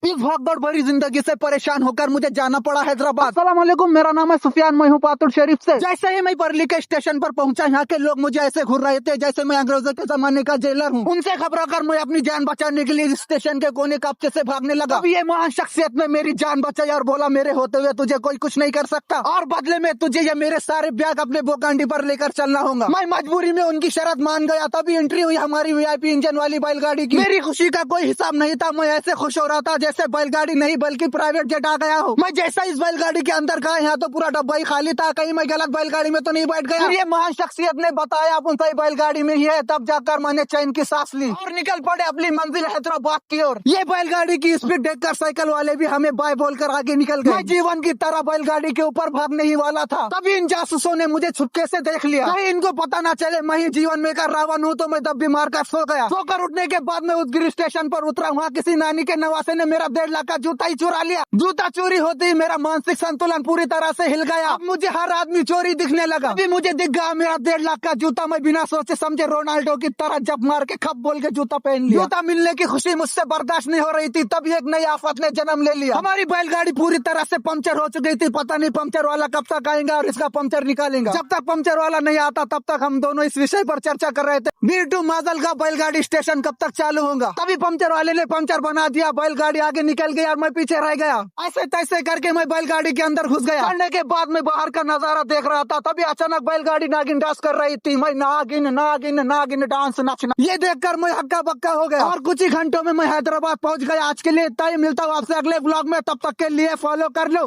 इस भागदौड़ भरी जिंदगी से परेशान होकर मुझे जाना पड़ा हैदराबाद। अस्सलाम वालेकुम, मेरा नाम है सुफियान, मैं हूँ पातुर शरीफ से। जैसे ही मैं बरली के स्टेशन पर पहुंचा, यहाँ के लोग मुझे ऐसे घूर रहे थे जैसे मैं अंग्रेजों के जमाने का जेलर हूँ। उनसे घबराकर मैं अपनी जान बचाने के लिए स्टेशन के कोने कब्जे से भागने लगा। अब ये महान शख्सियत ने मेरी जान बचाई और बोला मेरे होते हुए तुझे कोई कुछ नहीं कर सकता, और बदले में तुझे ये मेरे सारे बैग अपने बोकांडी पर लेकर चलना होगा। मैं मजबूरी में उनकी शर्त मान गया। तभी एंट्री हुई हमारी वीआईपी इंजन वाली बैलगाड़ी की। मेरी खुशी का कोई हिसाब नहीं था। मैं ऐसे खुश हो रहा था जैसे बैलगाड़ी नहीं बल्कि प्राइवेट जेट आ गया हो। मैं जैसा इस बैलगाड़ी के अंदर गया, यहाँ तो पूरा डब्बा ही खाली था। कहीं मैं गलत बैलगाड़ी में तो नहीं बैठ गया। फिर ये महान शख्सियत ने बताया अपन सही बैलगाड़ी में ही है। तब जाकर मैंने चैन की सांस ली और निकल पड़े अपनी मंजिल हैदराबाद की ओर। ये बैलगाड़ी की स्पीड देखकर साइकिल वाले भी हमें बाय बोलकर आगे निकल गए। मैं जीवन की तरह बैलगाड़ी के ऊपर भागने ही वाला था। तभी इन जासूसों ने मुझे छुपके से देख लिया। कहीं इनको पता ना चले मैं ही जीवन में का रावण हूँ। तो मैं दब भी मारकर सो गया। सोकर उठने के बाद मैं उदगिरी स्टेशन पर उतरा। वहाँ किसी नानी के नवासे ने मेरा 1.5 लाख का जूता ही चुरा लिया। जूता चोरी होते ही मेरा मानसिक संतुलन पूरी तरह से हिल गया। अब मुझे हर आदमी चोरी दिखने लगा। अभी मुझे दिख गया मेरा 1.5 लाख का जूता। मैं बिना सोचे समझे रोनाल्डो की तरह जब मार के खप बोल के जूता पहन लिया। जूता मिलने की खुशी मुझसे बर्दाश्त नहीं हो रही थी। तभी एक नई आफत ने जन्म ले लिया। हमारी बैलगाड़ी पूरी तरह से पंचर हो चुकी थी। पता नहीं पंचर वाला कब तक आएगा और इसका पंचर निकालेगा। जब तक पंचर वाला नहीं आता तब तक हम दोनों इस विषय पर चर्चा कर रहे थे, बीरटू माजल का बैलगाड़ी स्टेशन कब तक चालू होगा। तभी पंचर वाले ने पंचर बना दिया। बैलगाड़ी आगे निकल गई और मैं पीछे रह गया। ऐसे तैसे करके मैं बैलगाड़ी के अंदर घुस गया। चढ़ने के बाद मैं बाहर का नजारा देख रहा था। तभी अचानक बैलगाड़ी नागिन डांस कर रही थी। मैं नागिन नागिन नागिन डांस नाचना, ये देखकर मैं हक्का बक्का हो गया। और कुछ ही घंटों में मैं हैदराबाद पहुंच गया। आज के लिए इतना ही, मिलता हूँ आपसे अगले ब्लॉग में। तब तक के लिए फॉलो कर लो।